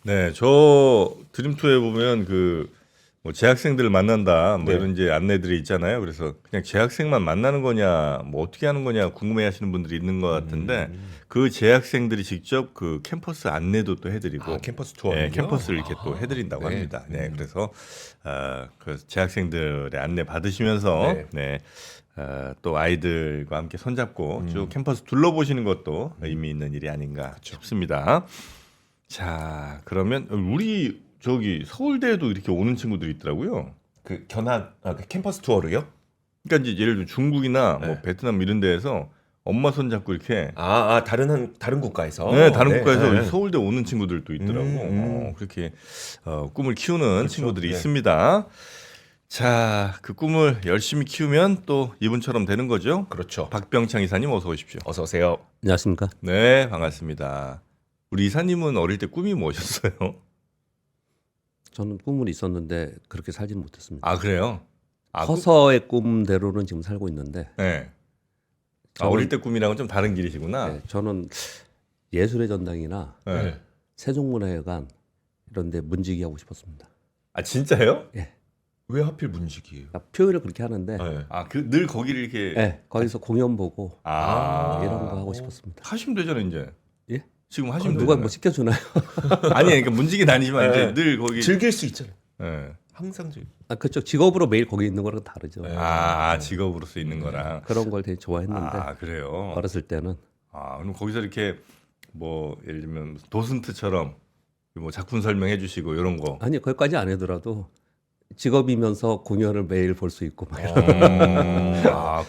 네, 저 드림투에 보면 뭐 재학생들을 만난다 뭐 네. 이런 이제 안내들이 있잖아요. 그래서 그냥 재학생만 만나는 거냐, 뭐 어떻게 하는 거냐 궁금해하시는 분들이 있는 것 같은데 그 재학생들이 직접 그 캠퍼스 안내도 또 해드리고, 캠퍼스 투어는요? 네, 캠퍼스를 이렇게 또 아하, 해드린다고 네. 합니다. 네, 그래서 그 재학생들의 안내 받으시면서 네. 또 아이들과 함께 손잡고 쭉 캠퍼스 둘러보시는 것도 의미 있는 일이 아닌가 싶습니다. 자, 그러면 우리 저기 서울대에도 이렇게 오는 친구들이 있더라고요. 그 그 캠퍼스 투어로요? 그러니까 이제 예를 들어 중국이나 뭐 네. 베트남 이런 데에서 엄마 손 잡고 이렇게 다른 국가에서. 네, 다른 국가에서 네. 서울대 오는 친구들도 있더라고. 그렇게 꿈을 키우는 그렇죠. 친구들이 네. 있습니다. 자, 그 꿈을 열심히 키우면 또 이분처럼 되는 거죠. 그렇죠. 박병창 이사님 어서 오십시오. 어서 오세요. 안녕하십니까? 네, 반갑습니다. 우리 이사님은 어릴 때 꿈이 무엇이었어요? 저는 꿈은 있었는데 그렇게 살지는 못했습니다. 아, 그래요? 서서의 꿈대로는 지금 살고 있는데 네. 저는- 어릴 때 꿈이랑은 좀 다른 길이시구나. 네, 저는 예술의 전당이나 네. 세종문화회관 이런 데 문지기 하고 싶었습니다. 아, 진짜요? 왜 하필 문식이에요? 그러니까 표현을 그렇게 하는데 네. 아, 늘 거기를 이렇게 거기서 공연 보고 아, 이런 거 하고 싶었습니다. 하시면 되잖아요, 이제. 예? 지금 하시면 누가 되잖아요. 뭐 시켜주나요? 아니, 그러니까 문지기는 아니지만 네. 이제 늘 거기. 즐길 수 있잖아요. 네. 항상 즐. 그쪽 직업으로 매일 거기 있는 거랑 다르죠. 네. 직업으로서 있는 거랑. 그런 걸 되게 좋아했는데 아, 그래요. 어렸을 때는 아, 그럼 거기서 이렇게 뭐 예를 들면 무슨 도슨트처럼 뭐 작품 설명해 주시고 이런 거. 아니 거기까지 안 하더라도 직업이면서 공연을 매일 볼 수 있고 막 이런.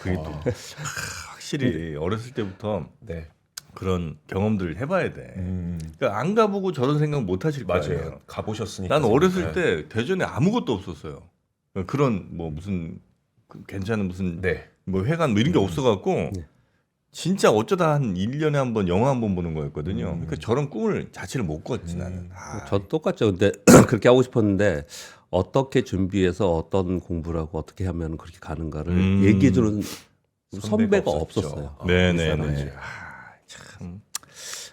그게 또 확실히 어렸을 때부터 네. 그런 경험들을 해봐야 돼. 그러니까 안 가보고 저런 생각 못 하실 맞아요. 거예요. 가보셨으니까. 난 어렸을 네. 때 대전에 아무것도 없었어요. 그런 뭐 무슨 괜찮은 무슨 네. 뭐 회관 뭐 이런 게 없어갖고 네. 진짜 어쩌다 한 1년에 한 번 영화 한 번 보는 거였거든요. 그러니까 저런 꿈을 자체를 못 꿨지 나는. 저 똑같죠. 근데 그렇게 하고 싶었는데 어떻게 준비해서 어떤 공부를 하고 어떻게 하면 그렇게 가는가를 얘기해주는 선배가 없었죠. 없었어요. 네네네. 참.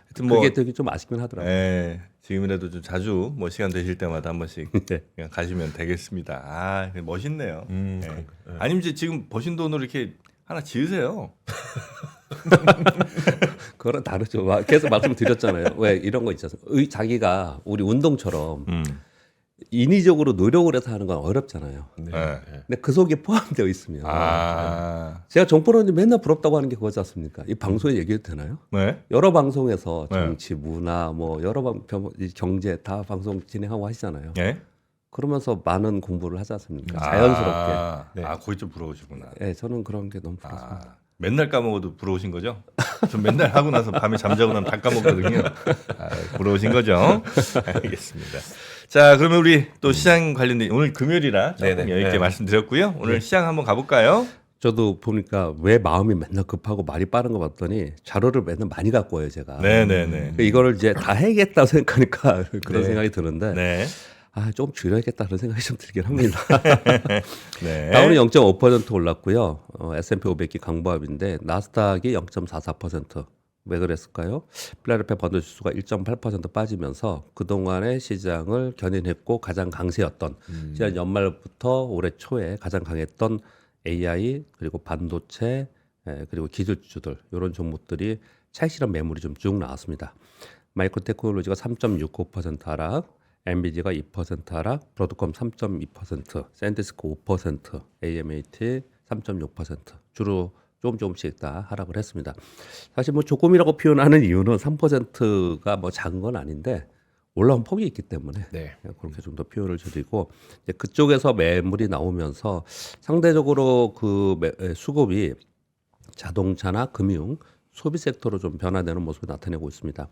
하여튼 뭐 그게 되게 좀 아쉽긴 하더라고요. 네, 지금이라도 좀 자주 뭐 시간 되실 때마다 한 번씩 네. 그냥 가시면 되겠습니다. 아, 멋있네요. 네. 그러니까. 네. 아니면 이제 지금 버신 돈으로 이렇게 하나 지으세요. 그거랑 다르죠. 계속 말씀드렸잖아요. 왜 이런 거 있잖아요. 자기가 우리 운동처럼 인위적으로 노력을 해서 하는 건 어렵잖아요. 네. 네. 근데 그 속에 포함되어 있으면 제가 정포로님 맨날 부럽다고 하는 게 그거지 않습니까? 이 방송에 얘기해도 되나요? 네. 여러 방송에서 네. 정치, 문화, 뭐 여러 이 경제 다 방송 진행하고 하시잖아요. 네. 그러면서 많은 공부를 하지 않습니까? 자연스럽게. 네. 거기 좀 부러우시구나. 예, 저는 그런 게 너무 부럽습니다. 맨날 까먹어도 부러우신 거죠? 전 맨날 하고 나서 밤에 잠자고 나면 다 까먹거든요. 부러우신 거죠? 알겠습니다. 자, 그러면 우리 또 시장 관련된 오늘 금요일이라 조금 네네. 여유 있게 네. 말씀드렸고요. 오늘 시장 한번 가볼까요? 저도 보니까 왜 마음이 맨날 급하고 말이 빠른 거 봤더니 자료를 맨날 많이 갖고 와요, 제가. 네네네. 이거를 이제 다 해야겠다 생각하니까 그런 네. 생각이 드는데 네. 좀 줄여야겠다 그런 생각이 좀 들긴 합니다. 네. 다우는 0.5% 올랐고요. S&P 500이 강보합인데 나스닥이 0.44%. 왜 그랬을까요? 필라델피아 번드 지수가 1.8% 빠지면서 그동안의 시장을 견인했고 가장 강세였던 지난 연말부터 올해 초에 가장 강했던 AI 그리고 반도체 그리고 기술주들 이런 종목들이 차익 실현 매물이 좀 쭉 나왔습니다. 마이크로 테크놀로지가 3.69% 하락, 엔비디아가 2% 하락, 브로드컴 3.2%, 샌디스크 5%, AMAT 3.6% 주로 조금씩 다 하락을 했습니다. 사실 뭐 조금이라고 표현하는 이유는 3%가 뭐 작은 건 아닌데 올라온 폭이 있기 때문에 네. 그렇게 좀 더 표현을 드리고 이제 그쪽에서 매물이 나오면서 상대적으로 수급이 자동차나 금융 소비 섹터로 좀 변화되는 모습을 나타내고 있습니다.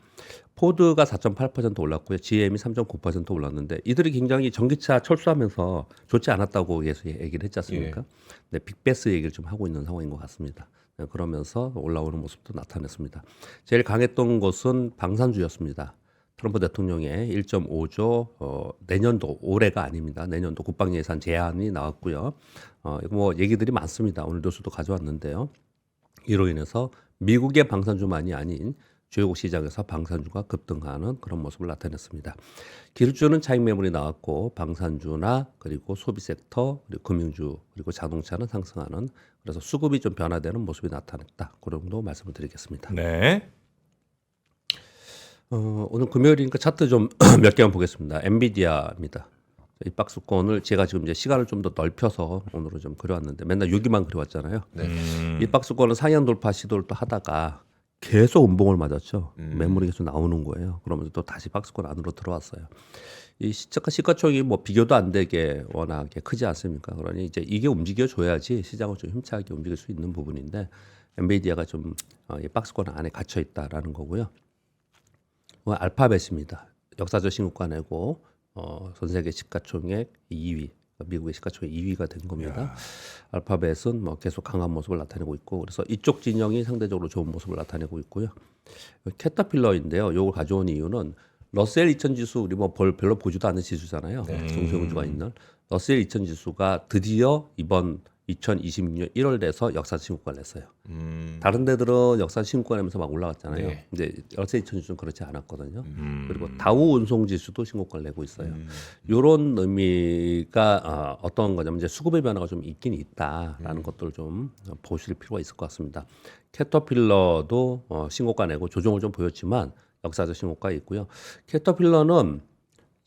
포드가 4.8% 올랐고요. GM이 3.9% 올랐는데 이들이 굉장히 전기차 철수하면서 좋지 않았다고 계속 얘기를 했지 않습니까? 네, 빅베스 얘기를 좀 하고 있는 상황인 것 같습니다. 네, 그러면서 올라오는 모습도 나타냈습니다. 제일 강했던 것은 방산주였습니다. 트럼프 대통령의 1.5조 내년도 올해가 아닙니다. 내년도 국방 예산 제한이 나왔고요. 뭐 얘기들이 많습니다. 오늘 뉴스도 가져왔는데요. 이로 인해서 미국의 방산주만이 아닌 주요국 시장에서 방산주가 급등하는 그런 모습을 나타냈습니다. 기술주는 차익 매물이 나왔고 방산주나 그리고 소비 섹터 그리고 금융주 그리고 자동차는 상승하는 그래서 수급이 좀 변화되는 모습이 나타났다. 그런 정도 말씀을 드리겠습니다. 네. 오늘 금요일이니까 차트 좀 몇 개만 보겠습니다. 엔비디아입니다. 이 박스권을 제가 지금 이제 시간을 좀 더 넓혀서 오늘은 좀 그려왔는데 맨날 6일만 그려왔잖아요. 이 박스권은 상향 돌파 시도를 또 하다가 계속 음봉을 맞았죠. 매물이 계속 나오는 거예요. 그러면서 또 다시 박스권 안으로 들어왔어요. 이 시가총이 뭐 비교도 안 되게 워낙에 크지 않습니까? 그러니 이제 이게 움직여줘야지 시장을 좀 힘차게 움직일 수 있는 부분인데 엔비디아가 좀 이 박스권 안에 갇혀 있다라는 거고요. 알파벳입니다. 역사적 신고가 내고 전 세계 시가총액 2위, 미국의 시가총액 2위가 된 겁니다. 알파벳은 뭐 계속 강한 모습을 나타내고 있고, 그래서 이쪽 진영이 상대적으로 좋은 모습을 나타내고 있고요. 캐터필러인데요. 이걸 가져온 이유는 러셀 2000 지수 우리 뭐 별로 보지도 않는 지수잖아요. 중소형주가 있는 러셀 2000 지수가 드디어 이번 2026년 1월 돼서 역사 신고가를 냈어요. 다른 데들은 역사 신고가 내면서 막 올라갔잖아요. 네. 이제 러셀 2000 지수는 그렇지 않았거든요. 그리고 다우 운송 지수도 신고가를 내고 있어요. 이런 의미가 어떤 거냐면 이제 수급의 변화가 좀 있긴 있다라는 것들을 좀 보실 필요가 있을 것 같습니다. 캐터필러도 신고가 내고 조정을 좀 보였지만 역사적 신고가 있고요. 캐터필러는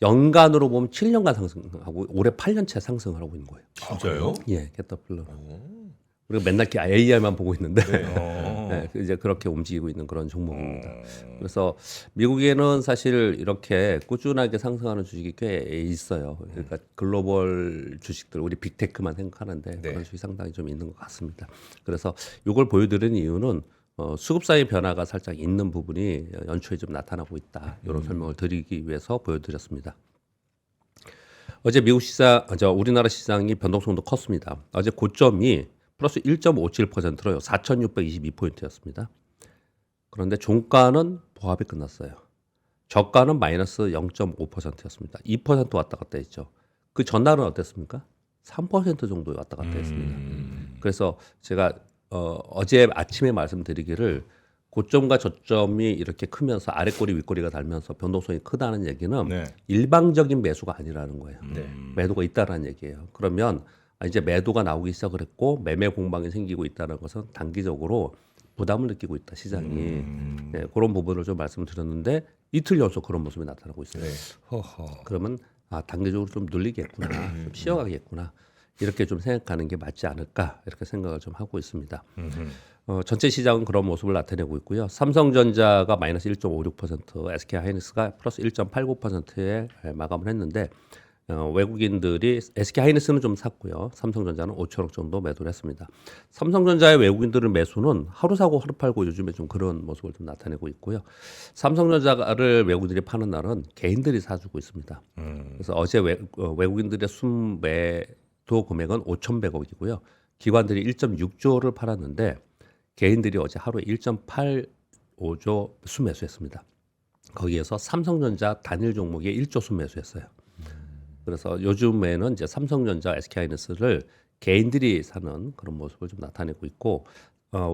연간으로 보면 7년간 상승하고 올해 8년째 상승을 하고 있는 거예요. 진짜요? 예, 캐터필러. 우리가 맨날 AI만 보고 있는데 네. 네, 이제 그렇게 움직이고 있는 그런 종목입니다. 그래서 미국에는 사실 이렇게 꾸준하게 상승하는 주식이 꽤 있어요. 그러니까 글로벌 주식들 우리 빅테크만 생각하는데 그런 주식이 상당히 좀 있는 것 같습니다. 그래서 이걸 보여드리는 이유는 수급사의 변화가 살짝 있는 부분이 연초에 좀 나타나고 있다. 이런 설명을 드리기 위해서 보여드렸습니다. 어제 미국 시장, 우리나라 시장이 변동성도 컸습니다. 어제 고점이 플러스 1.57%로요. 4,622포인트였습니다. 그런데 종가는 보합이 끝났어요. 저가는 마이너스 0.5%였습니다. 2% 왔다 갔다 했죠. 그 전날은 어땠습니까? 3% 정도 왔다 갔다 했습니다. 그래서 제가 어제 아침에 말씀드리기를 고점과 저점이 이렇게 크면서 아래꼬리 윗꼬리가 달면서 변동성이 크다는 얘기는 네. 일방적인 매수가 아니라는 거예요. 네. 매도가 있다는 얘기예요. 그러면 이제 매도가 나오기 시작을 했고 매매 공방이 생기고 있다는 것은 단기적으로 부담을 느끼고 있다 시장이. 네, 그런 부분을 좀 말씀을 드렸는데 이틀 연속 그런 모습이 나타나고 있어요. 네. 허허. 그러면 단기적으로 좀 눌리겠구나, 좀 쉬어가겠구나 이렇게 좀 생각하는 게 맞지 않을까 이렇게 생각을 좀 하고 있습니다. 전체 시장은 그런 모습을 나타내고 있고요. 삼성전자가 마이너스 1.56%, SK하이닉스가 플러스 1.89%에 마감을 했는데 외국인들이 SK하이닉스는 좀 샀고요. 삼성전자는 5천억 정도 매도를 했습니다. 삼성전자의 외국인들은 매수는 하루 사고 하루 팔고 요즘에 좀 그런 모습을 좀 나타내고 있고요. 삼성전자를 외국인들이 파는 날은 개인들이 사주고 있습니다. 그래서 어제 외국인들의 순매도 금액은 5,100억이고요. 기관들이 1.6조를 팔았는데 개인들이 어제 하루에 1.85조 순매수했습니다. 거기에서 삼성전자 단일 종목에 1조 순매수했어요. 그래서 요즘에는 이제 삼성전자, SK하이닉스를 개인들이 사는 그런 모습을 좀 나타내고 있고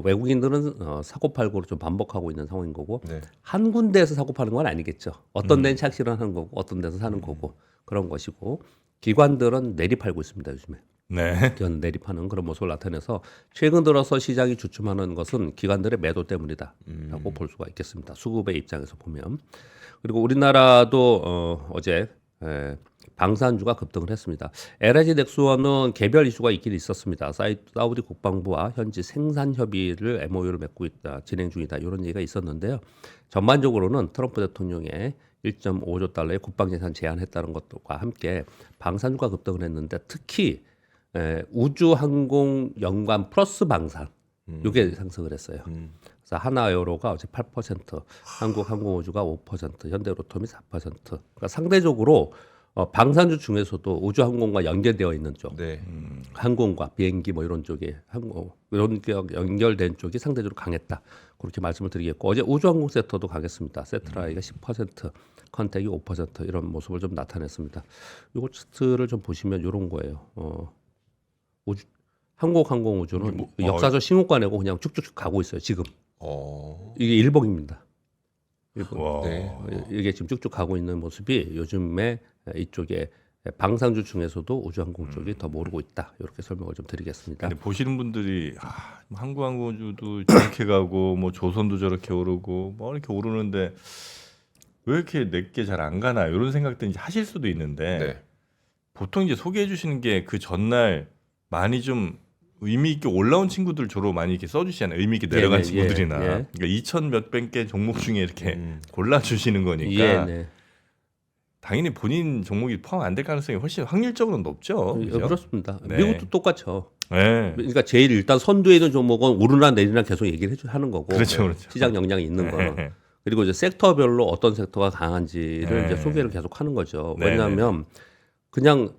외국인들은 사고 팔고를 좀 반복하고 있는 상황인 거고 네. 한 군데에서 사고 파는 건 아니겠죠. 어떤 데는 착실을 하는 거고 어떤 데서 사는 거고 그런 것이고 기관들은 내리팔고 있습니다 요즘에. 네. 기관 내리파는 그런 모습을 나타내서 최근 들어서 시장이 주춤하는 것은 기관들의 매도 때문이다라고 볼 수가 있겠습니다. 수급의 입장에서 보면. 그리고 우리나라도 어제 방산주가 급등을 했습니다. LG 넥스원은 개별 이슈가 있긴 있었습니다. 사우디 국방부와 현지 생산 협의를 MOU를 맺고 있다, 진행 중이다 이런 얘기가 있었는데요. 전반적으로는 트럼프 대통령의 1.5조 달러의 국방 예산 제한했다는 것과 함께 방산주가 급등을 했는데 특히 우주항공 연관 플러스 방산 이게 상승을 했어요. 그래서 하나에어로가 어제 8%, 한국항공우주가 5%, 현대로톰이 4%. 그러니까 상대적으로 방산주 중에서도 우주항공과 연결되어 있는 쪽, 네. 항공과 비행기 뭐 이런 쪽에 이런 게 연결된 쪽이 상대적으로 강했다. 그렇게 말씀을 드리겠고 어제 우주항공 섹터도 강했습니다. 세트라이가 10%, 컨택이 5% 이런 모습을 좀 나타냈습니다. 이거 차트를 좀 보시면 이런 거예요. 한국항공우주는 역사적 신고가 내고 그냥 쭉쭉쭉 가고 있어요. 지금 이게 일봉입니다. 와. 이게 지금 쭉쭉 가고 있는 모습이 요즘에 이쪽에 방산주 중에서도 우주항공 쪽이 더 모르고 있다. 이렇게 설명을 좀 드리겠습니다. 근데 보시는 분들이 한국항공주도 저렇게 가고 뭐 조선도 저렇게 오르고 뭐 이렇게 오르는데 왜 이렇게 내게 잘 안 가나 이런 생각들 이제 하실 수도 있는데 네. 보통 이제 소개해 주시는 게 그 전날 많이 좀 의미 있게 올라온 친구들 주로 많이 이렇게 써주시잖아요. 의미 있게 내려간 예, 친구들이나 예. 그러니까 2,000 몇백 개 종목 중에 이렇게 골라 주시는 거니까 예, 네. 당연히 본인 종목이 포함 안 될 가능성이 훨씬 확률적으로는 높죠. 그죠? 그렇습니다. 네. 미국도 똑같죠. 네. 그러니까 제일 일단 선두에 있는 종목은 오르나 내리나 계속 얘기를 하는 거고 그렇죠, 그렇죠. 시장 영향이 있는 거는 네. 그리고 이제 섹터별로 어떤 섹터가 강한지를 네. 이제 소개를 계속 하는 거죠. 네, 왜냐하면 그냥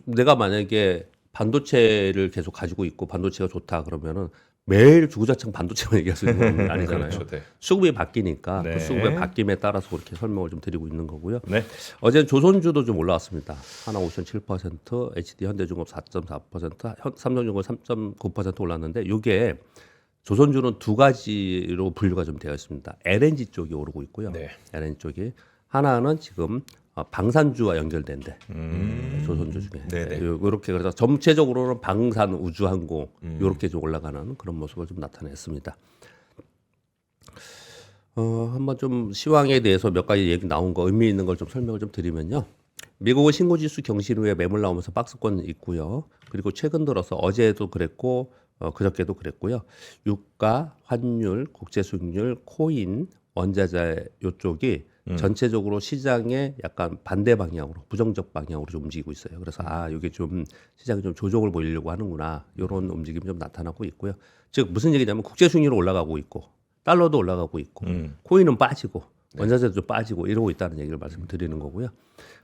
내가 만약에 반도체를 계속 가지고 있고 반도체가 좋다 그러면은 매일 주구장창 반도체만 얘기할 수 있는 건 아니잖아요. 그렇죠. 네. 수급이 바뀌니까 네. 그 수급의 바뀜에 따라서 그렇게 설명을 좀 드리고 있는 거고요. 네. 어제는 조선주도 좀 올라왔습니다. 하나오션 7%, HD 현대중업 4.4%, 삼성중공 3.9% 올랐는데 이게 조선주는 두 가지로 분류가 좀 되어 있습니다. LNG 쪽이 오르고 있고요. 네. LNG 쪽이 하나는 지금 방산주와 연결된데 조선주 중에 네네. 이렇게 그래서 전체적으로는 방산 우주항공 이렇게 좀 올라가는 그런 모습을 좀 나타냈습니다. 한번 좀 시황에 대해서 몇 가지 얘기 나온 거 의미 있는 걸 좀 설명을 좀 드리면요. 미국의 신고지수 경신 후에 매물 나오면서 박스권 있고요. 그리고 최근 들어서 어제도 그랬고 그저께도 그랬고요. 유가, 환율, 국제 수익률, 코인, 원자재 이쪽이 전체적으로 시장에 약간 반대 방향으로 부정적 방향으로 좀 움직이고 있어요. 그래서 이게 좀 시장이 좀 조정을 보이려고 하는구나 이런 움직임이 좀 나타나고 있고요. 즉 무슨 얘기냐면 국제 수익률은 올라가고 있고 달러도 올라가고 있고 코인은 빠지고 원자재도 빠지고 이러고 있다는 얘기를 말씀드리는 거고요.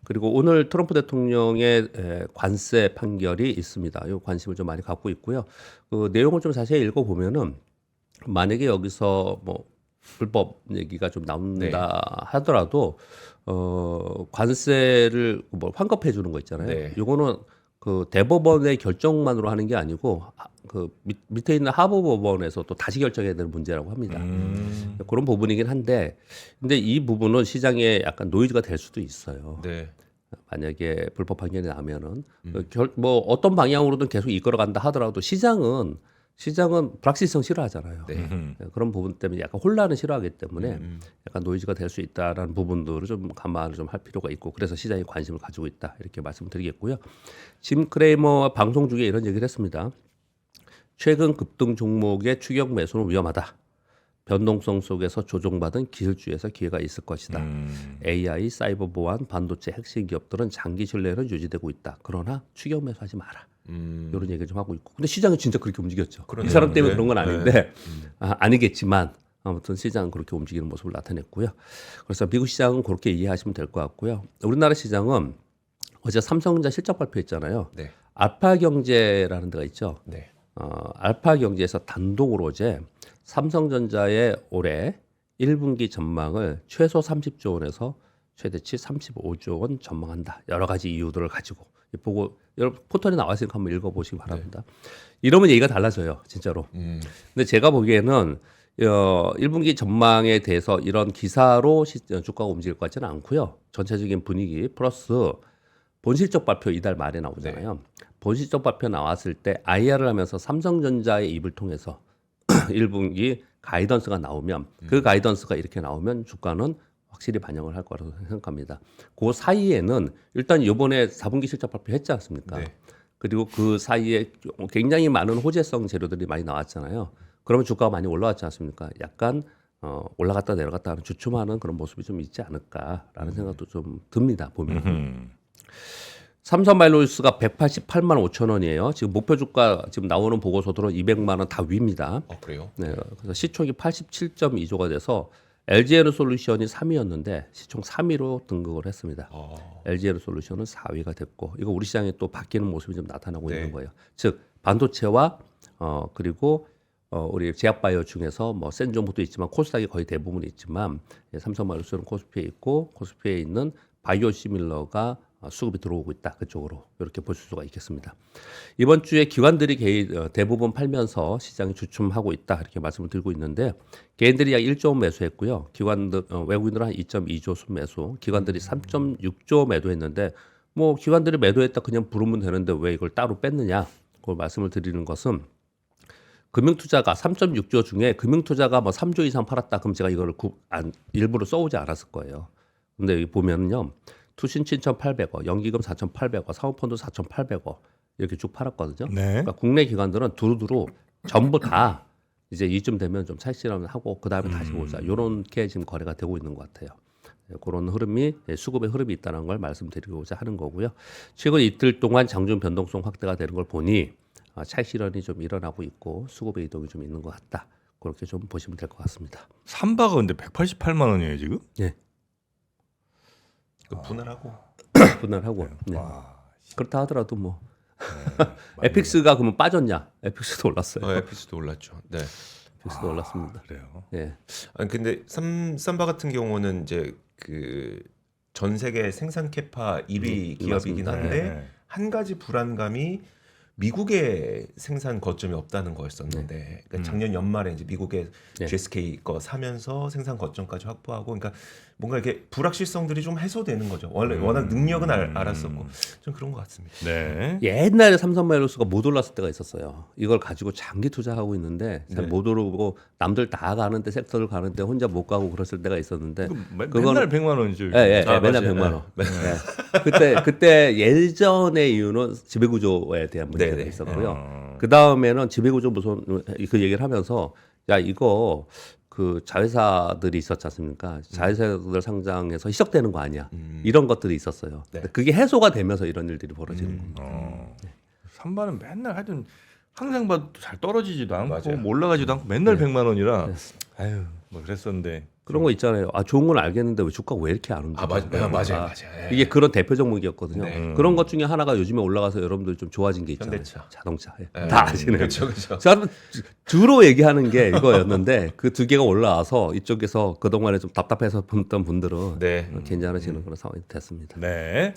그리고 오늘 트럼프 대통령의 관세 판결이 있습니다. 이 관심을 좀 많이 갖고 있고요. 그 내용을 좀 자세히 읽어보면은 만약에 여기서 뭐 불법 얘기가 좀 나온다 하더라도 관세를 뭐 환급해 주는 거 있잖아요. 네. 이거는 그 대법원의 결정만으로 하는 게 아니고 그 밑에 있는 하부법원에서 또 다시 결정해야 되는 문제라고 합니다. 그런 부분이긴 한데 근데 이 부분은 시장에 약간 노이즈가 될 수도 있어요. 네. 만약에 불법 판결이 나면은 뭐 어떤 방향으로든 계속 이끌어간다 하더라도 시장은 불확실성 싫어하잖아요. 네. 그런 부분 때문에 약간 혼란을 싫어하기 때문에 약간 노이즈가 될 수 있다라는 부분들을 좀 감안을 좀 할 필요가 있고 그래서 시장이 관심을 가지고 있다 이렇게 말씀드리겠고요. 짐 크레이머 방송 중에 이런 얘기를 했습니다. 최근 급등 종목의 추격 매수는 위험하다. 변동성 속에서 조종받은 기술주에서 기회가 있을 것이다. AI, 사이버 보안, 반도체 핵심 기업들은 장기 신뢰는 유지되고 있다. 그러나 추격 매수하지 마라. 이런 얘기를 좀 하고 있고. 근데 시장이 진짜 그렇게 움직였죠. 그러네요. 이 사람 때문에 네. 그런 건 아닌데 아니겠지만 아무튼 시장은 그렇게 움직이는 모습을 나타냈고요. 그래서 미국 시장은 그렇게 이해하시면 될 것 같고요. 우리나라 시장은 어제 삼성전자 실적 발표했잖아요. 네. 알파경제라는 데가 있죠. 네. 알파경제에서 단독으로 어제 삼성전자의 올해 1분기 전망을 최소 30조 원에서 최대치 35조 원 전망한다. 여러 가지 이유들을 가지고 보고 여러분 포털에 나와 있으니까 한번 읽어보시기 바랍니다. 이러면 얘기가 달라져요, 진짜로. 근데 제가 보기에는 1분기 전망에 대해서 이런 기사로 주가가 움직일 것 같지는 않고요. 전체적인 분위기 플러스 본실적 발표 이달 말에 나오잖아요. 본실적 발표 나왔을 때 IR을 하면서 삼성전자의 입을 통해서 1분기 가이던스가 나오면 그 가이던스가 이렇게 나오면 주가는 확실히 반영을 할 거라고 생각합니다. 그 사이에는 일단 이번에 4분기 실적 발표했지 않습니까? 네. 그리고 그 사이에 굉장히 많은 호재성 재료들이 많이 나왔잖아요. 그러면 주가가 많이 올라왔지 않습니까? 약간 올라갔다 내려갔다 하는 주춤하는 그런 모습이 좀 있지 않을까라는 생각도 좀 듭니다. 보면. 삼성바이오로스가 188만 5천 원이에요. 지금 목표 주가 지금 나오는 보고서들은 200만 원 다 위입니다. 그래요? 네, 그래서 시총이 87.2조가 돼서 LG에너솔루션이 3위였는데 시총 3위로 등극을 했습니다. LG에너솔루션은 4위가 됐고 이거 우리 시장에 또 바뀌는 모습이 좀 나타나고 있는 거예요. 즉 반도체와 그리고 우리 제약바이오 중에서 뭐 센종부도 있지만 코스닥이 거의 대부분 있지만 삼성바이오로스는 코스피에 있고 코스피에 있는 바이오시밀러가 수급이 들어오고 있다. 그쪽으로 이렇게 보실 수가 있겠습니다. 이번 주에 기관들이 대부분 팔면서 시장이 주춤하고 있다. 이렇게 말씀을 드리고 있는데 개인들이 약 1조 원 매수했고요. 외국인들은 한 2.2조 순매수, 기관들이 3.6조 매도했는데 뭐 기관들이 매도했다 그냥 부르면 되는데 왜 이걸 따로 뺐느냐? 그걸 말씀을 드리는 것은 금융투자가 3.6조 중에 금융투자가 뭐 3조 이상 팔았다. 그럼 제가 이거를 일부러 써오지 않았을 거예요. 근데 여기 보면은요. 투신 7,800억, 연기금 4,800억, 사모펀드 4,800억 이렇게 쭉 팔았거든요. 네. 그러니까 국내 기관들은 두루두루 전부 다 이제 이쯤 되면 좀 차익실현을 하고 그 다음에 다시 보자. 이렇게 지금 거래가 되고 있는 것 같아요. 그런 흐름이 수급의 흐름이 있다는 걸 말씀드리고자 하는 거고요. 최근 이틀 동안 장중 변동성 확대가 되는 걸 보니 차익실현이 좀 일어나고 있고 수급의 이동이 좀 있는 것 같다. 그렇게 좀 보시면 될 것 같습니다. 삼바가 근데 188만 원이에요 지금? 예. 분할하고 분할하고. 네. 와. 그렇다 하더라도 뭐 에픽스가 그러면 빠졌냐? 에픽스도 올랐어요. 에피스도 올랐죠. 네. 에픽스도 올랐습니다. 그래요. 예. 아니 근데 삼바 같은 경우는 이제 그 전 세계 생산 캐파 1위 기업이긴 맞습니다. 한데 네. 한 가지 불안감이 미국의 생산 거점이 없다는 거였었는데 그러니까 작년 연말에 이제 미국의 네. GSK 거 사면서 생산 거점까지 확보하고 그러니까 뭔가 이렇게 불확실성들이 좀 해소되는 거죠. 원래 워낙 능력은 알았었고 좀 그런 것 같습니다. 네. 옛날에 삼성바이오로스가 못 올랐을 때가 있었어요. 이걸 가지고 장기 투자하고 있는데 잘 네. 못 오르고 남들 다 가는데 섹터를 가는데 혼자 못 가고 그랬을 때가 있었는데 맨날 그거는- 100만 원이죠. 예, 아, 맨날 맞아요. 100만 원. 네. 그때 예전의 이유는 지배구조에 대한 문제가 네, 네. 있었고요. 그 다음에는 지배구조 무슨 그 얘기를 하면서 야 이거 그 자회사들이 있었지 않습니까? 자회사들 상장해서 희석되는 거 아니야? 이런 것들이 있었어요. 네. 그게 해소가 되면서 이런 일들이 벌어지는 겁니다. 삼바는 맨날 하여튼 항상 봐도 잘 떨어지지도 않고 맞아요. 뭐 올라가지도 않고 맨날 네. 100만 원이라 아유 뭐 그랬었는데 그런 거 있잖아요. 아 좋은 건 알겠는데 왜 주가가 왜 이렇게 안 움직여? 맞아요. 이게 그런 대표 종목이었거든요. 네. 그런 것 중에 하나가 요즘에 올라가서 여러분들 좀 좋아진 게 있잖아요. 현대차. 자동차. 예. 네. 다 아시네요. 그렇죠. 저는 주로 얘기하는 게 이거였는데 그 두 개가 올라와서 이쪽에서 그동안에 좀 답답해서 봤던 분들은 네. 괜찮아지는 그런 상황이 됐습니다. 네.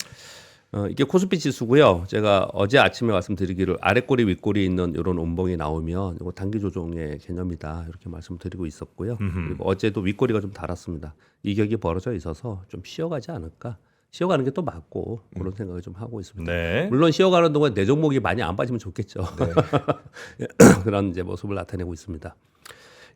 이게 코스피 지수고요. 제가 어제 아침에 말씀드리기를 아랫꼬리 윗꼬리 있는 이런 운봉이 나오면 이거 단기 조정의 개념이다 이렇게 말씀드리고 있었고요. 그리고 어제도 윗꼬리가 좀 달았습니다. 이격이 벌어져 있어서 좀 쉬어가지 않을까. 쉬어가는 게 또 맞고 그런 생각을 좀 하고 있습니다. 네. 물론 쉬어가는 동안 내 종목이 많이 안 빠지면 좋겠죠. 그런 이제 모습을 나타내고 있습니다.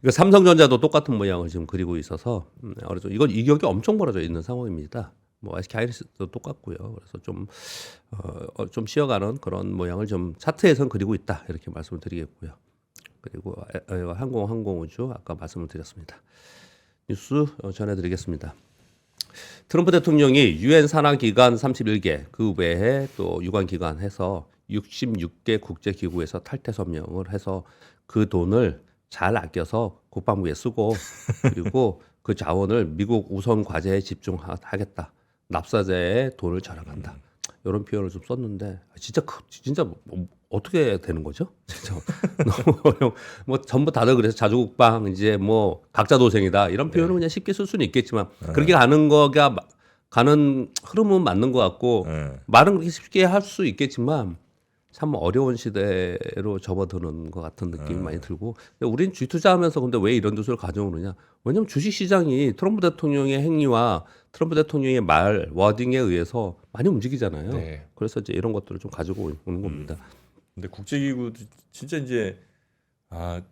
이거 삼성전자도 똑같은 모양을 지금 그리고 있어서 어느 정도 이건 이격이 엄청 벌어져 있는 상황입니다. 뭐 SK 하이닉스도 똑같고요. 그래서 좀 쉬어가는 그런 모양을 좀 차트에선 그리고 있다 이렇게 말씀을 드리겠고요. 그리고 항공우주 아까 말씀을 드렸습니다. 뉴스 전해드리겠습니다. 트럼프 대통령이 유엔 산하기관 31개 그 외에 또 유관기관 해서 66개 국제기구에서 탈퇴 서명을 해서 그 돈을 잘 아껴서 국방부에 쓰고 그리고 그 자원을 미국 우선 과제에 집중하겠다. 납사제에 돈을 절약한다. 이런 표현을 좀 썼는데 진짜 뭐 어떻게 되는 거죠? 진짜 너무 어려워. 뭐 전부 다들 그래서 자주국방 이제 뭐 각자 도생이다 이런 표현을 그냥 쉽게 쓸 수는 있겠지만 그렇게 가는 흐름은 맞는 것 같고 말은 그렇게 쉽게 할 수 있겠지만 참 어려운 시대로 접어드는 것 같은 느낌이 많이 들고 근데 우린 주식 투자하면서 근데 왜 이런 뉴스를 가져오느냐 왜냐하면 주식시장이 트럼프 대통령의 행위와 트럼프 대통령의 말 워딩에 의해서 많이 움직이잖아요. 네. 그래서 이제 이런 것들을 좀 가지고 오는 겁니다. 근데 국제기구도 진짜 이제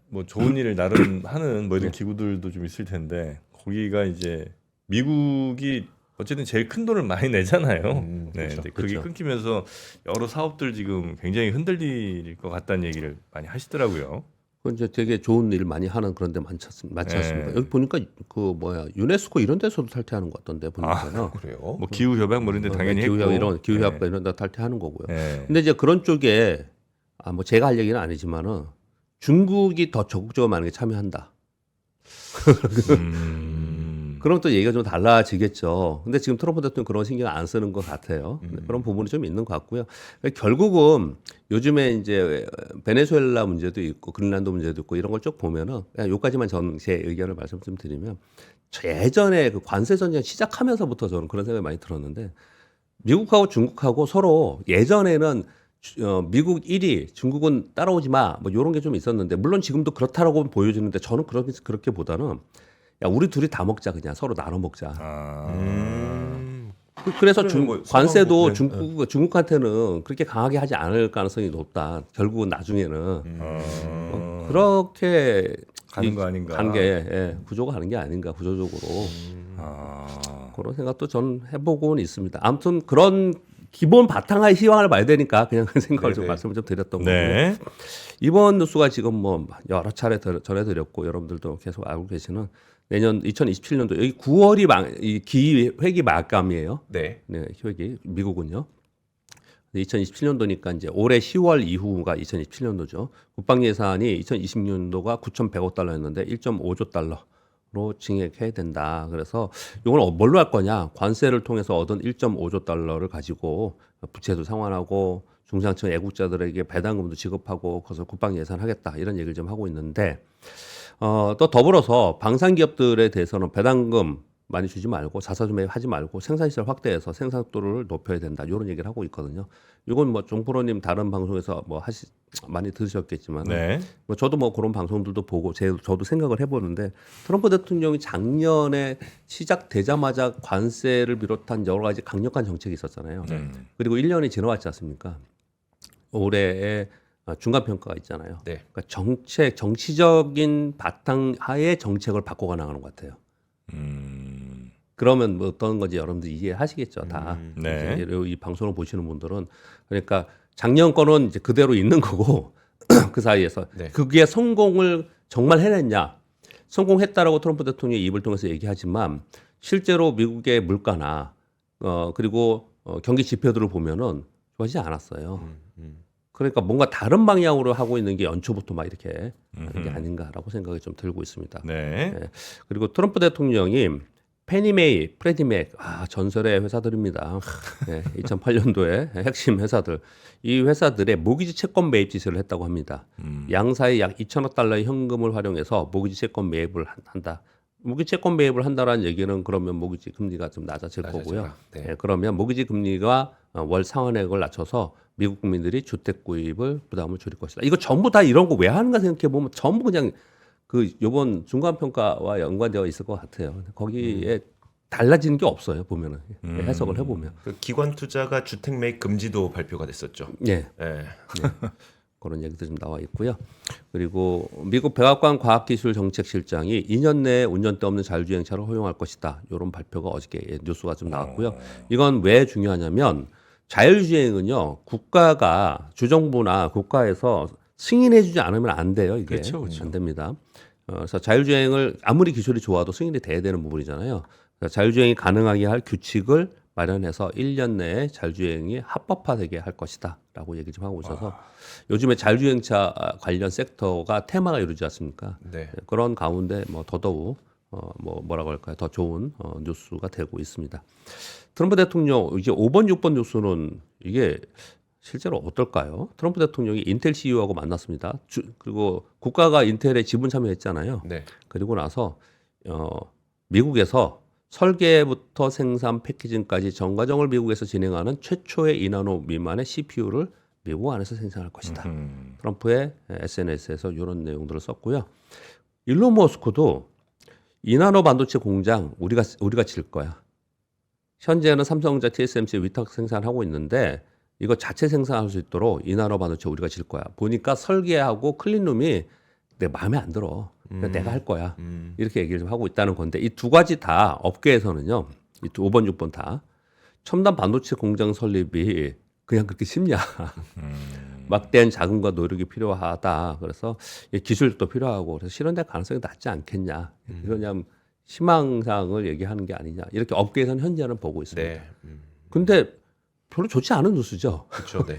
뭐 좋은 일을 나름 하는 뭐 이런 기구들도 좀 있을 텐데 거기가 이제 미국이 어쨌든 제일 큰 돈을 많이 내잖아요. 네, 그렇죠. 근데 그게 그렇죠. 끊기면서 여러 사업들 지금 굉장히 흔들릴 것 같다는 얘기를 많이 하시더라고요. 그건 이제 되게 좋은 일 많이 하는 그런 데 많지 않습니까? 여기 보니까 유네스코 이런 데서도 탈퇴하는 것 같던데 보니까요. 그래요. 뭐 기후 협약 뭐 이런 데 당연히 했고. 기후협약 이런 데 탈퇴하는 거고요. 네. 근데 이제 그런 쪽에 뭐 제가 할 얘기는 아니지만은 중국이 더 적극적으로 만약에 참여한다. 그럼 또 얘기가 좀 달라지겠죠. 근데 지금 트럼프 대통령 그런 신경 안 쓰는 것 같아요. 그런 부분이 좀 있는 것 같고요. 결국은 요즘에 이제 베네수엘라 문제도 있고 그린란드 문제도 있고 이런 걸 쭉 보면은 그냥 요까지만 제 의견을 말씀 좀 드리면 예전에 그 관세 전쟁 시작하면서부터 저는 그런 생각이 많이 들었는데 미국하고 중국하고 서로 예전에는 미국 1위, 중국은 따라오지 마, 뭐 이런 게 좀 있었는데 물론 지금도 그렇다라고 보여지는데 저는 그렇게 보다는 야 우리 둘이 다 먹자 그냥 서로 나눠 먹자. 그래서 그러면 뭐 관세도 상황 중국한테는 그렇게 강하게 하지 않을 가능성이 높다. 결국은 나중에는 그렇게 가는 거 아닌가. 가는 게 구조가 가는 게 아닌가 구조적으로 그런 생각도 저는 해보고는 있습니다. 아무튼 그런 기본 바탕의 희망을 봐야 되니까 그냥 그 생각을 좀 네네. 말씀을 좀 드렸던 거고 네. 이번 뉴스가 지금 뭐 여러 차례 전해드렸고 여러분들도 계속 알고 계시는 내년 2027년도 여기 9월이 이 기회기 마감이에요. 네. 네, 기획이 미국은요. 2027년도니까 이제 올해 10월 이후가 2027년도죠. 국방 예산이 2020년도가 9,100억 달러였는데 1.5조 달러로 증액해야 된다. 그래서 이걸 뭘로 할 거냐? 관세를 통해서 얻은 1.5조 달러를 가지고 부채도 상환하고 중상층 애국자들에게 배당금도 지급하고 그래서 국방 예산하겠다 이런 얘기를 좀 하고 있는데 또 더불어서 방산 기업들에 대해서는 배당금 많이 주지 말고 자사 좀 하지 말고 생산시설 확대해서 생산도를 높여야 된다 이런 얘기를 하고 있거든요. 이건 뭐 종프로님 다른 방송에서 뭐 많이 들으셨겠지만 네. 뭐 저도 뭐 그런 방송들도 보고 저도 생각을 해보는데 트럼프 대통령이 작년에 시작되자마자 관세를 비롯한 여러 가지 강력한 정책이 있었잖아요. 그리고 1년이 지나왔지 않습니까? 올해에 중간 평가가 있잖아요. 네. 그러니까 정치적인 바탕 하에 정책을 바꿔가 나가는 것 같아요. 그러면 뭐 어떤 건지 여러분들 이해하시겠죠, 다. 네. 이제 이 방송을 보시는 분들은 그러니까 작년 거는 이제 그대로 있는 거고 그 사이에서 네. 그게 성공을 정말 해냈냐? 성공했다라고 트럼프 대통령이 입을 통해서 얘기하지만 실제로 미국의 물가나 그리고 경기 지표들을 보면은 좋아지지 않았어요. 그러니까 뭔가 다른 방향으로 하고 있는 게 연초부터 막 이렇게 하는 게 아닌가라고 생각이 좀 들고 있습니다. 네. 네. 그리고 트럼프 대통령이 페니메이, 프레디맥, 전설의 회사들입니다. 네, 2008년도에 핵심 회사들, 이 회사들의 모기지 채권 매입 지시를 했다고 합니다. 양사의 약 2천억 달러의 현금을 활용해서 모기지 채권 매입을 한다. 모기지 채권 매입을 한다라는 얘기는 그러면 모기지 금리가 좀 낮아질 거고요. 네. 네, 그러면 모기지 금리가 월 상환액을 낮춰서 미국 국민들이 주택 구입을 부담을 줄일 것이다. 이거 전부 다 이런 거 왜 하는가 생각해 보면 전부 그냥 그 요번 중간 평가와 연관되어 있을 것 같아요. 거기에 달라지는 게 없어요. 보면은 해석을 해보면. 그 기관 투자가 주택 매입 금지도 발표가 됐었죠. 예. 네. 그런 얘기도 좀 나와 있고요. 그리고 미국 백악관 과학기술정책실장이 2년 내에 운전대 없는 자율주행차를 허용할 것이다. 이런 발표가 어저께 뉴스가 좀 나왔고요. 이건 왜 중요하냐면 자율주행은요. 국가가 주정부나 국가에서 승인해주지 않으면 안 돼요. 이게 그렇죠. 안 됩니다. 그래서 자율주행을 아무리 기술이 좋아도 승인이 돼야 되는 부분이잖아요. 그래서 자율주행이 가능하게 할 규칙을 마련해서 1년 내에 자율주행이 합법화되게 할 것이다라고 얘기 좀 하고 있어서 요즘에 자율주행차 관련 섹터가 테마가 이루지 않습니까? 네. 그런 가운데 뭐 더더욱 뭐라고 할까요? 더 좋은 뉴스가 되고 있습니다. 트럼프 대통령 이제 5번, 6번 뉴스는 이게 실제로 어떨까요? 트럼프 대통령이 인텔 CEO하고 만났습니다. 그리고 국가가 인텔에 지분 참여했잖아요. 네. 그리고 나서 미국에서 설계부터 생산 패키징까지 전 과정을 미국에서 진행하는 최초의 2나노 미만의 CPU를 미국 안에서 생산할 것이다. 트럼프의 SNS에서 이런 내용들을 썼고요. 일론 머스크도 2나노 반도체 공장 우리가 질 거야. 현재는 삼성전자 TSMC 위탁 생산하고 있는데 이거 자체 생산할 수 있도록 2나노 반도체 우리가 질 거야. 보니까 설계하고 클린룸이 내 마음에 안 들어. 내가 할 거야. 이렇게 얘기를 좀 하고 있다는 건데 이 두 가지 다 업계에서는요. 이 5번, 6번 다 첨단 반도체 공장 설립이 그냥 그렇게 쉽냐. 막대한 자금과 노력이 필요하다. 그래서 기술도 필요하고 그래서 실현될 가능성이 낮지 않겠냐. 이거 그냥 희망사항을 얘기하는 게 아니냐. 이렇게 업계에서는 현재는 보고 있습니다. 네. 근데 별로 좋지 않은 뉴스죠. 그렇죠. 네.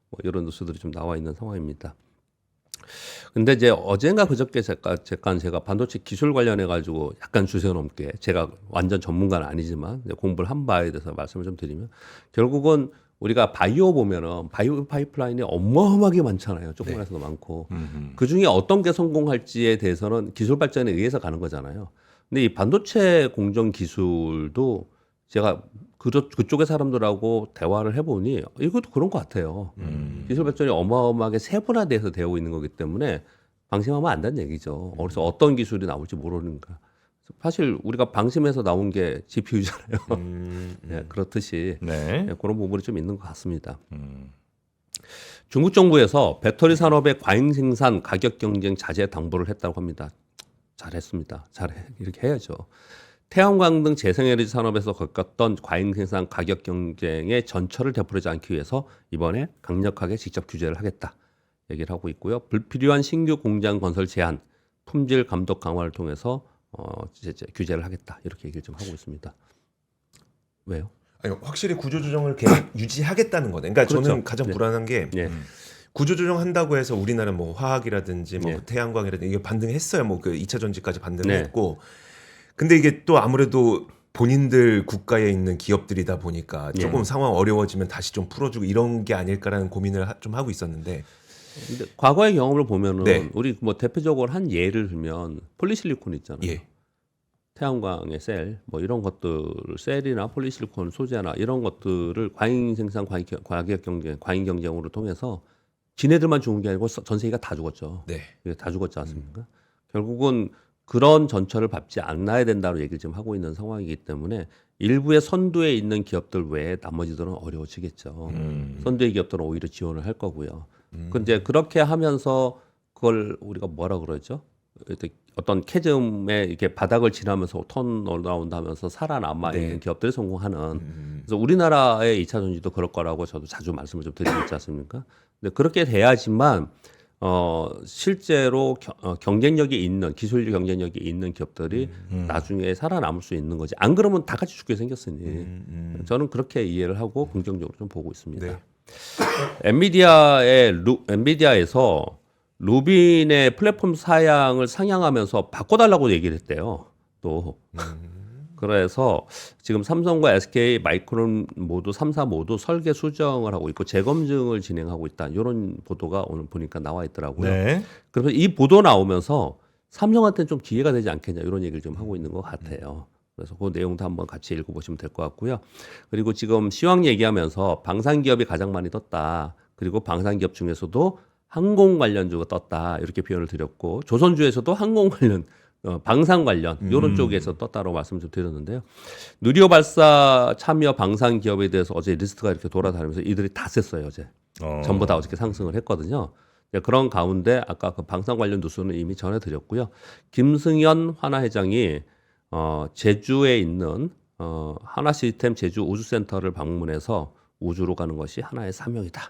뭐 이런 뉴스들이 좀 나와 있는 상황입니다. 근데 이제 어젠가 그저께 제가 반도체 기술 관련해 가지고 약간 주제 넘게 제가 완전 전문가는 아니지만 공부를 한 바에 대해서 말씀을 좀 드리면 결국은 우리가 바이오 보면은 바이오 파이프라인이 어마어마하게 많잖아요. 조그만해서도 많고 그 중에 어떤 게 성공할지에 대해서는 기술 발전에 의해서 가는 거잖아요. 근데 이 반도체 공정 기술도 제가 그쪽의 사람들하고 대화를 해보니 이것도 그런 것 같아요. 기술 발전이 어마어마하게 세분화돼서 되고 있는 거기 때문에 방심하면 안 된다는 얘기죠. 그래서 어떤 기술이 나올지 모르는가. 사실 우리가 방심해서 나온 게 GPU잖아요. 네, 그렇듯이 네. 네, 그런 부분이 좀 있는 것 같습니다. 중국 정부에서 배터리 산업의 과잉 생산, 가격 경쟁 자제 당부를 했다고 합니다. 잘했습니다. 이렇게 해야죠. 태양광 등 재생에너지 산업에서 겪었던 과잉 생산, 가격 경쟁의 전철을 되풀이하지 않기 위해서 이번에 강력하게 직접 규제를 하겠다 얘기를 하고 있고요. 불필요한 신규 공장 건설 제한, 품질 감독 강화를 통해서 이제 규제를 하겠다 이렇게 얘기를 좀 하고 있습니다. 왜요? 아니, 확실히 구조조정을 계속 유지하겠다는 거네. 그러니까 그렇죠. 저는 가장 네. 불안한 게 예. 구조조정한다고 해서 우리나라 뭐 화학이라든지 뭐 네. 태양광이라든지 이게 반등했어요. 뭐 그 2차 전지까지 반등을 네. 했고. 근데 이게 또 아무래도 본인들 국가에 있는 기업들이다 보니까 조금 예. 상황 어려워지면 다시 좀 풀어주고 이런 게 아닐까라는 고민을 좀 하고 있었는데. 근데 과거의 경험을 보면은 네. 우리 뭐 대표적으로 한 예를 들면 폴리실리콘 있잖아요. 예. 태양광의 셀, 뭐 이런 것들을 셀이나 폴리실리콘 소재나 이런 것들을 과잉 생산, 가격 경쟁, 과잉 경쟁으로 통해서 지네들만 죽은 게 아니고 전 세계가 다 죽었죠. 네. 이게 다 죽었지 않습니까? 결국은 그런 전철을 밟지 않아야 된다고 얘기를 지금 하고 있는 상황이기 때문에 일부의 선두에 있는 기업들 외에 나머지들은 어려워지겠죠. 선두의 기업들은 오히려 지원을 할 거고요. 근데 그렇게 하면서 그걸 우리가 뭐라 그러죠? 어떤 캐즘에 이렇게 바닥을 지나면서 턴 올라온다면서 살아남아 있는 네. 기업들이 성공하는. 그래서 우리나라의 2차 전지도 그럴 거라고 저도 자주 말씀을 좀 드리고 있지 않습니까? 근데 그렇게 돼야지만 실제로 경쟁력이 있는 기술력 경쟁력이 있는 기업들이 나중에 살아남을 수 있는 거지. 안 그러면 다 같이 죽게 생겼으니 저는 그렇게 이해를 하고 긍정적으로 좀 보고 있습니다. 네. 엔비디아에서 루빈의 플랫폼 사양을 상향하면서 바꿔달라고 얘기를 했대요. 또 그래서 지금 삼성과 SK 마이크론 모두 3사 모두 설계 수정을 하고 있고 재검증을 진행하고 있다. 이런 보도가 오늘 보니까 나와 있더라고요. 네. 그래서 이 보도 나오면서 삼성한테는 좀 기회가 되지 않겠냐 이런 얘기를 좀 하고 있는 것 같아요. 그래서 그 내용도 한번 같이 읽어보시면 될 것 같고요. 그리고 지금 시황 얘기하면서 방산기업이 가장 많이 떴다. 그리고 방산기업 중에서도 항공 관련주가 떴다. 이렇게 표현을 드렸고 조선주에서도 항공 관련 방산 관련 이런 쪽에서 떴다고 말씀 좀 드렸는데요. 누리호 발사 참여 방산 기업에 대해서 어제 리스트가 이렇게 돌아다니면서 이들이 다 셌어요. 어제 전부 다 어저께 상승을 했거든요. 그런 가운데 아까 그 방산 관련 뉴스는 이미 전해드렸고요. 김승현 하나 회장이 제주에 있는 하나시스템 제주 우주센터를 방문해서 우주로 가는 것이 하나의 사명이다.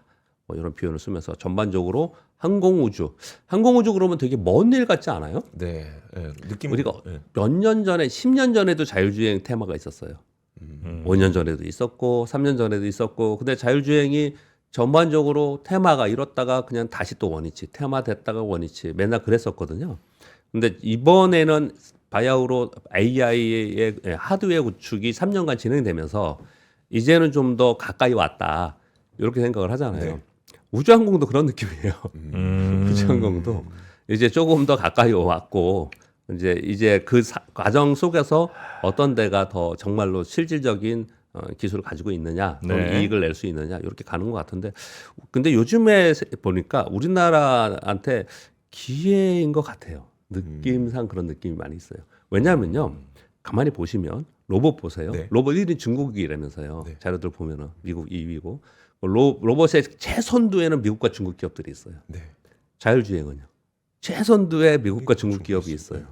뭐 이런 표현을 쓰면서 전반적으로 항공우주 그러면 되게 먼 일 같지 않아요? 네. 네. 느낌 우리가 네. 몇 년 전에 10년 전에도 자율주행 테마가 있었어요. 5년 전에도 있었고 3년 전에도 있었고 근데 자율주행이 전반적으로 테마가 이렇다가 그냥 다시 또 원위치 테마 됐다가 원위치 맨날 그랬었거든요. 근데 이번에는 바야흐로 AI의 하드웨어 구축이 3년간 진행되면서 이제는 좀 더 가까이 왔다 이렇게 생각을 하잖아요. 네. 우주항공도 그런 느낌이에요. 우주항공도 이제 조금 더 가까이 왔고 이제 그 과정 속에서 어떤 데가 더 정말로 실질적인 기술을 가지고 있느냐, 네. 이익을 낼 수 있느냐 이렇게 가는 것 같은데, 근데 요즘에 보니까 우리나라한테 기회인 것 같아요. 느낌상 그런 느낌이 많이 있어요. 왜냐하면요, 가만히 보시면 로봇 보세요. 네. 로봇 1위 중국이라면서요. 네. 자료들 보면은 미국 2위고 로봇의 최선두에는 미국과 중국 기업들이 있어요. 네. 자율주행은요. 최선두에 미국과 중국 기업이 있어요.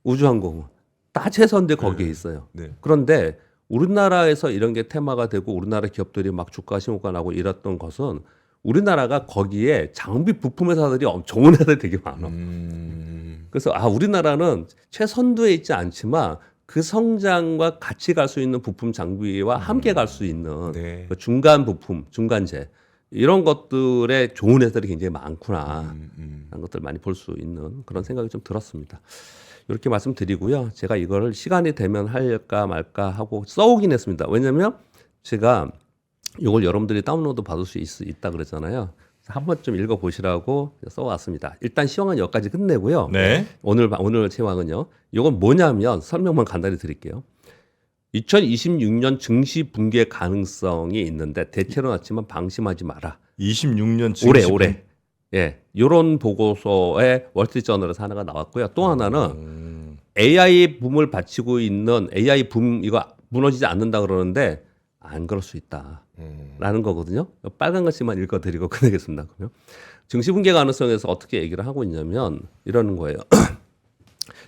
우주항공은 다 최선두에 거기에 있어요. 네. 그런데 우리나라에서 이런 게 테마가 되고 우리나라 기업들이 막 주가 신고가 나고 이랬던 것은 우리나라가 거기에 장비 부품 회사들이 좋은 회사들이 되게 많아. 그래서 우리나라는 최선두에 있지 않지만 그 성장과 같이 갈 수 있는 부품 장비와 함께 갈 수 있는 네. 그 중간 부품, 중간재 이런 것들에 좋은 회사들이 굉장히 많구나 라는 것들 많이 볼 수 있는 그런 생각이 좀 들었습니다. 이렇게 말씀드리고요. 제가 이거를 시간이 되면 할까 말까 하고 써오긴 했습니다. 왜냐하면 제가 이걸 여러분들이 다운로드 받을 수 있다 그랬잖아요. 한 번쯤 읽어보시라고 써왔습니다. 일단 시황은 여기까지 끝내고요. 네. 오늘 시황은요. 이건 뭐냐면 설명만 간단히 드릴게요. 2026년 증시 붕괴 가능성이 있는데 대체로 낮지만 방심하지 마라. 26년 올해. 예. 요런 보고서에 월스트리트저널에서 하나가 나왔고요. 또 하나는 AI 붐을 받치고 있는 AI 붐 이거 무너지지 않는다 그러는데 안 그럴 수 있다라는 거거든요. 빨간 글씨만 읽어드리고 끝내겠습니다. 그러면 증시 붕괴 가능성에서 어떻게 얘기를 하고 있냐면 이러는 거예요.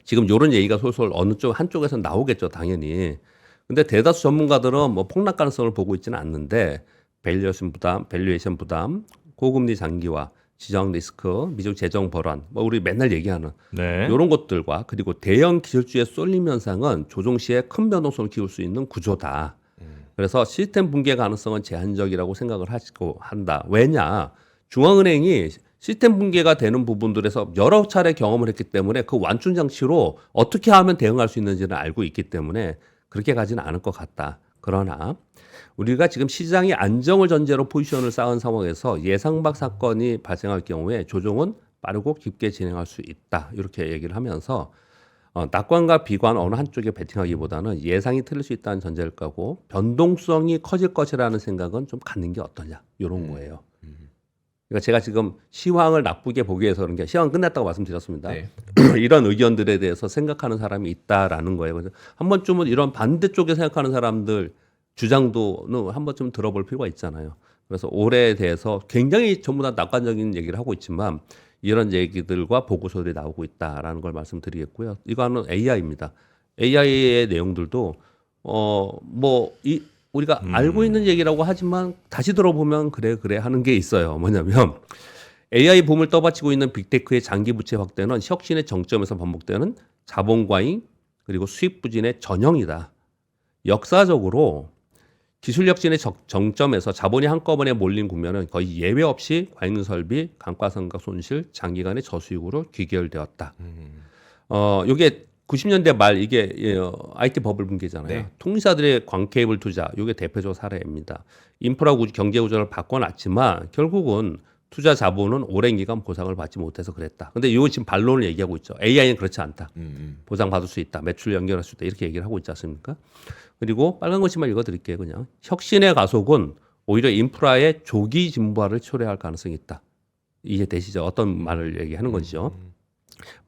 지금 이런 얘기가 솔솔 어느 쪽 한쪽에서 나오겠죠, 당연히. 근데 대다수 전문가들은 뭐 폭락 가능성을 보고 있지는 않는데 밸류에이션 부담, 고금리 장기화, 지정 리스크, 미국 재정 불안, 뭐 우리 맨날 얘기하는 네. 이런 것들과 그리고 대형 기술주의 쏠림 현상은 조정 시에 큰 변동성을 키울 수 있는 구조다. 그래서 시스템 붕괴 가능성은 제한적이라고 생각을 하시고 한다. 왜냐? 중앙은행이 시스템 붕괴가 되는 부분들에서 여러 차례 경험을 했기 때문에 그 완충 장치로 어떻게 하면 대응할 수 있는지는 알고 있기 때문에 그렇게 가지는 않을 것 같다. 그러나 우리가 지금 시장이 안정을 전제로 포지션을 쌓은 상황에서 예상 밖 사건이 발생할 경우에 조정은 빠르고 깊게 진행할 수 있다. 이렇게 얘기를 하면서 낙관과 비관 어느 한쪽에 베팅하기보다는 예상이 틀릴 수 있다는 전제를 까고 변동성이 커질 것이라는 생각은 좀 갖는 게 어떠냐. 이런 거예요. 그러니까 제가 지금 시황을 나쁘게 보기 위해서 그런 게 시황 끝났다고 말씀드렸습니다. 네. 이런 의견들에 대해서 생각하는 사람이 있다라는 거예요. 그래서 한 번쯤은 이런 반대쪽에 생각하는 사람들 주장도 한 번쯤 들어볼 필요가 있잖아요. 그래서 올해에 대해서 굉장히 전부 다 낙관적인 얘기를 하고 있지만 이런 얘기들과 보고서들이 나오고 있다라는 걸 말씀드리겠고요. 이거는 AI입니다. AI의 내용들도 우리가 알고 있는 얘기라고 하지만 다시 들어보면 그래 하는 게 있어요. 뭐냐면 AI 붐을 떠받치고 있는 빅테크의 장기 부채 확대는 혁신의 정점에서 반복되는 자본 과잉 그리고 수익 부진의 전형이다. 역사적으로 기술 혁신의 정점에서 자본이 한꺼번에 몰린 국면은 거의 예외 없이 과잉 설비, 감가상각 손실, 장기간의 저수익으로 귀결되었다. 요게 90년대 말 이게 IT 버블 붕괴잖아요. 네. 통신사들의 광케이블 투자, 요게 대표적 사례입니다. 인프라 경제 구조를 바꿔놨지만 결국은 투자 자본은 오랜 기간 보상을 받지 못해서 그랬다. 근데 요 지금 반론을 얘기하고 있죠. AI는 그렇지 않다. 보상받을 수 있다. 매출 연결할 수 있다. 이렇게 얘기를 하고 있지 않습니까? 그리고 빨간 글씨만 읽어드릴게요. 그냥 혁신의 가속은 오히려 인프라의 조기 진부화를 초래할 가능성이 있다. 이해되시죠? 어떤 말을 얘기하는 거죠?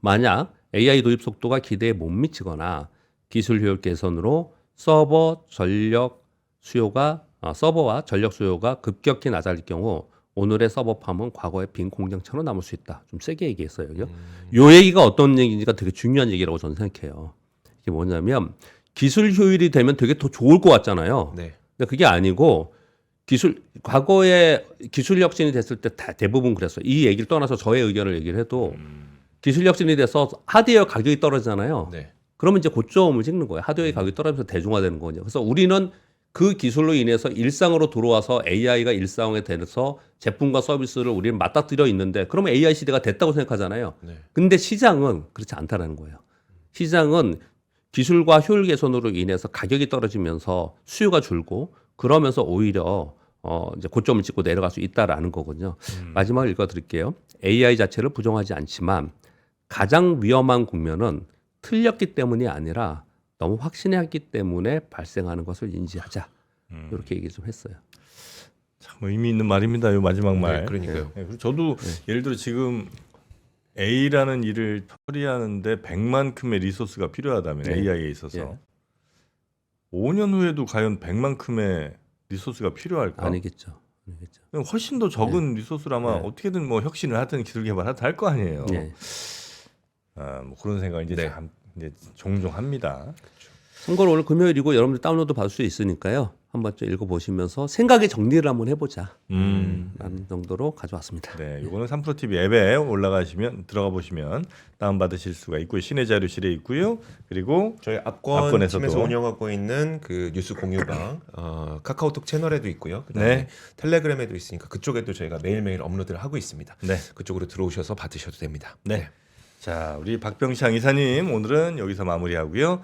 만약 AI 도입 속도가 기대에 못 미치거나 기술 효율 개선으로 서버와 전력 수요가 급격히 낮아질 경우 오늘의 서버팜은 과거의 빈 공장처럼 남을 수 있다. 좀 세게 얘기했어요. 요 얘기가 어떤 얘기인지가 되게 중요한 얘기라고 저는 생각해요. 이게 뭐냐면 기술 효율이 되면 되게 더 좋을 것 같잖아요. 네. 근데 그게 아니고 과거에 기술 혁신이 됐을 때 대부분 그랬어요. 이 얘기를 떠나서 저의 의견을 얘기를 해도 기술 혁신이 돼서 하드웨어 가격이 떨어지잖아요. 네. 그러면 이제 고점을 찍는 거예요. 하드웨어 가격이 떨어지면서 대중화되는 거거든요. 그래서 우리는 그 기술로 인해서 일상으로 들어와서 AI가 일상에 돼서 제품과 서비스를 우리는 맞닥뜨려 있는데 그러면 AI 시대가 됐다고 생각하잖아요. 네. 근데 시장은 그렇지 않다라는 거예요. 시장은 기술과 효율 개선으로 인해서 가격이 떨어지면서 수요가 줄고 그러면서 오히려 이제 고점을 찍고 내려갈 수 있다라는 거거든요. 마지막으로 읽어드릴게요. AI 자체를 부정하지 않지만 가장 위험한 국면은 틀렸기 때문이 아니라 너무 확신했기 때문에 발생하는 것을 인지하자. 이렇게 얘기 좀 했어요. 참 의미 있는 말입니다. 이 마지막 말. 네, 그러니까요. 네, 그리고 저도 예를 들어 지금 A라는 일을 처리하는데 100만큼의 리소스가 필요하다면 네. AI에 있어서 예. 5년 후에도 과연 100만큼의 리소스가 필요할까? 아니겠죠. 훨씬 더 적은 리소스로 아마 네. 어떻게든 뭐 혁신을 하든 기술 개발하든 할 거 아니에요. 예. 뭐 그런 생각을 이제 네. 참 이제 종종 합니다. 선거는 오늘 금요일이고 여러분들 다운로드 받을 수 있으니까요. 한번 좀 읽어보시면서 생각의 정리를 한번 해보자. 라는 정도로 가져왔습니다. 네, 이거는 3프로TV 앱에 올라가시면 들어가 보시면 다운 받으실 수가 있고요. 시내 자료실에 있고요. 그리고 저희 압권 압권에서도. 팀에서 운영하고 있는 그 뉴스 공유방 카카오톡 채널에도 있고요. 그다음에 네. 텔레그램에도 있으니까 그쪽에도 저희가 매일매일 업로드를 하고 있습니다. 네. 그쪽으로 들어오셔서 받으셔도 됩니다. 네. 자, 우리 박병창 이사님 오늘은 여기서 마무리하고요.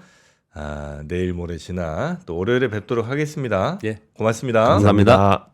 내일 모레 지나 또 월요일에 뵙도록 하겠습니다. 예. 고맙습니다. 감사합니다.